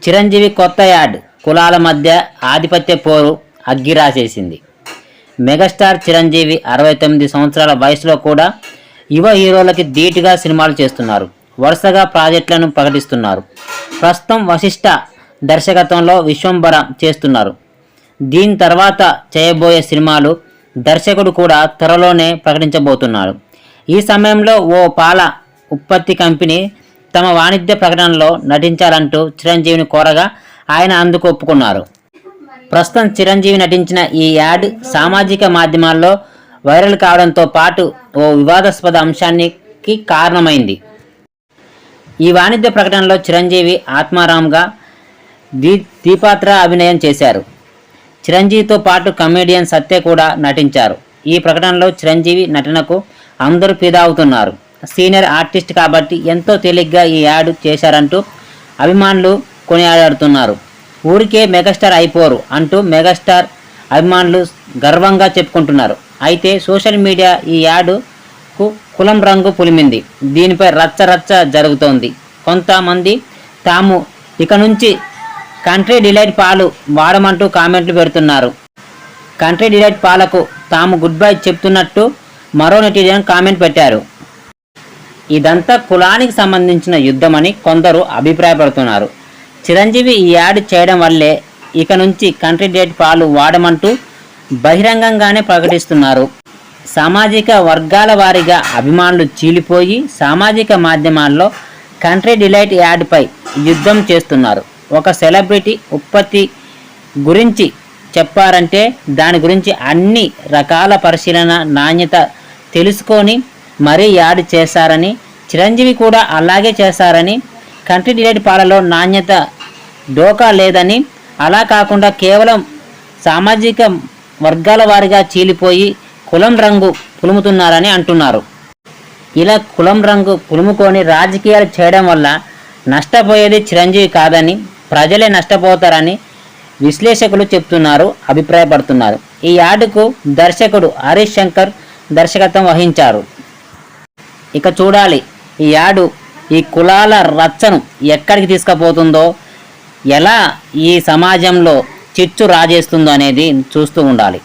చిరంజీవి కొత్త యాడ్ కులాల మధ్య ఆధిపత్య పోరు అగ్గిరాసేసింది. మెగాస్టార్ చిరంజీవి 69 సంవత్సరాల వయసులో కూడా యువ హీరోలకి ధీటుగా సినిమాలు చేస్తున్నారు. వరుసగా ప్రాజెక్టులను ప్రకటిస్తున్నారు. ప్రస్తుతం వశిష్ఠ దర్శకత్వంలో విశ్వంబర చేస్తున్నారు. దీని తర్వాత చేయబోయే సినిమాలు దర్శకుడు కూడా త్వరలోనే ప్రకటించబోతున్నాడు. ఈ సమయంలో ఓ పాల ఉత్పత్తి కంపెనీ తమ వాణిజ్య ప్రకటనలో నటించాలంటూ చిరంజీవిని కోరగా ఆయన అందుకు ఒప్పుకున్నారు. ప్రస్తుతం చిరంజీవి నటించిన ఈ యాడ్ సామాజిక మాధ్యమాల్లో వైరల్ కావడంతో పాటు ఓ వివాదాస్పద అంశానికి కారణమైంది. ఈ వాణిజ్య ప్రకటనలో చిరంజీవి ఆత్మారాంగా దీపాత్ర అభినయం చేశారు. చిరంజీవితో పాటు కమెడియన్ సత్య కూడా నటించారు. ఈ ప్రకటనలో చిరంజీవి నటనకు అందరూ ఫిదా అవుతున్నారు. సీనియర్ ఆర్టిస్ట్ కాబట్టి ఎంతో తేలిగ్గా ఈ యాడ్ చేశారంటూ అభిమానులు కొనియాడుతున్నారు. ఊరికే మెగాస్టార్ అయిపోరు అంటూ మెగాస్టార్ అభిమానులు గర్వంగా చెప్పుకుంటున్నారు. అయితే సోషల్ మీడియా ఈ యాడ్కు కులం రంగు పులిమింది. దీనిపై రచ్చ జరుగుతోంది. కొంతమంది తాము ఇక నుంచి కంట్రీ డిలైట్ పాలు వాడమంటూ కామెంట్లు పెడుతున్నారు. కంట్రీ డిలైట్ పాలకు తాము గుడ్ బై చెప్తున్నట్టు మరో నెటిజన్ కామెంట్ పెట్టారు. ఇదంతా కులానికి సంబంధించిన యుద్ధమని కొందరు అభిప్రాయపడుతున్నారు. చిరంజీవి ఈ యాడ్ చేయడం వల్లే ఇక నుంచి కంట్రీ డిలైట్ పాలు వాడమంటూ బహిరంగంగానే ప్రకటిస్తున్నారు. సామాజిక వర్గాల వారీగా అభిమానులు చీలిపోయి సామాజిక మాధ్యమాల్లో కంట్రీ డిలైట్ యాడ్పై యుద్ధం చేస్తున్నారు. ఒక సెలబ్రిటీ ఉత్పత్తి గురించి చెప్పారంటే దాని గురించి అన్ని రకాల పరిశీలన నాణ్యత తెలుసుకొని మరీ యాడ్ చేశారని, చిరంజీవి కూడా అలాగే చేశారని, కంట్రీ డిలైట్ పాలలో నాణ్యత డోకా లేదని, అలా కాకుండా కేవలం సామాజిక వర్గాల వారిగా చీలిపోయి కులం రంగు పులుముతున్నారని అంటున్నారు. ఇలా కులం రంగు పులుముకొని రాజకీయాలు చేయడం వల్ల నష్టపోయేది చిరంజీవి కాదని, ప్రజలే నష్టపోతారని విశ్లేషకులు చెప్తున్నారు, అభిప్రాయపడుతున్నారు. ఈ యాడ్కు దర్శకుడు హరీష్ శంకర్ దర్శకత్వం వహించారు. ఇక చూడాలి ఈ యాడు ఈ కులాల రచ్చను ఎక్కడికి తీసుకుపోతుందో, ఎలా ఈ సమాజంలో చిచ్చు రాజేస్తుందో అనేది చూస్తూ ఉండాలి.